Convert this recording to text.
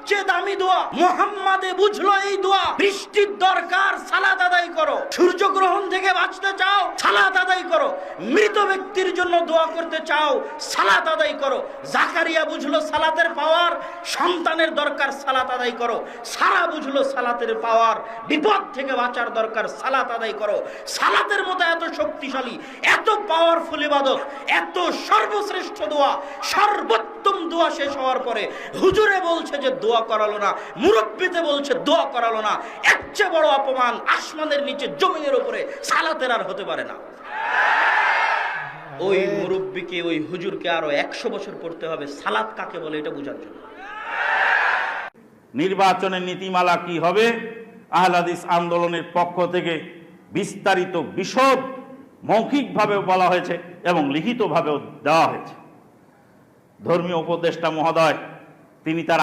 সবচেয়ে দামি দোয়া। মুহাম্মাদে বুঝলো এই দোয়া। বৃষ্টির দরকার, সালাত আদায় করো। সূর্যগ্রহণ থেকে বাঁচতে চাও, সালাত আদায় করো। মৃত ব্যক্তির জন্য দোয়া করতে চাও, সালাত আদায় করো। জাকারিয়া বুঝলো সালাতের পাওয়ার, সন্তানের দরকার, সালাত আদায় করো। সারা বুঝলো সালাতের পাওয়ার, বিপদ থেকে বাঁচার দরকার, সালাত আদায় করো। সালাতের মতো এত শক্তিশালী, এত পাওয়ারফুল ইবাদত, এত সর্বশ্রেষ্ঠ দোয়া, সর্বোত্তম দোয়া শেষ হওয়ার পরে হুজুরে বলছে যে দোয়া করালো না, মুরব্বিতে বলছে দোয়া করালো না। এর চেয়ে বড় অপমান আসমানের নিচে জমিনের উপরে সালাতের আর হতে পারে না। ওই মুরব্বিকে, ওই হুজুরকে আরো 100 বছর পড়তে হবে সালাত কাকে বলে এটা বোঝার জন্য। নির্বাচনের নীতিমালা কি হবে, আহলে হাদিস আন্দোলনের পক্ষ থেকে বিস্তারিত বিশদ মৌখিকভাবেও বলা হয়েছে এবং লিখিতভাবেও দেওয়া হয়েছে। ধর্মীয় উপদেষ্টা মহোদয় তিনি তার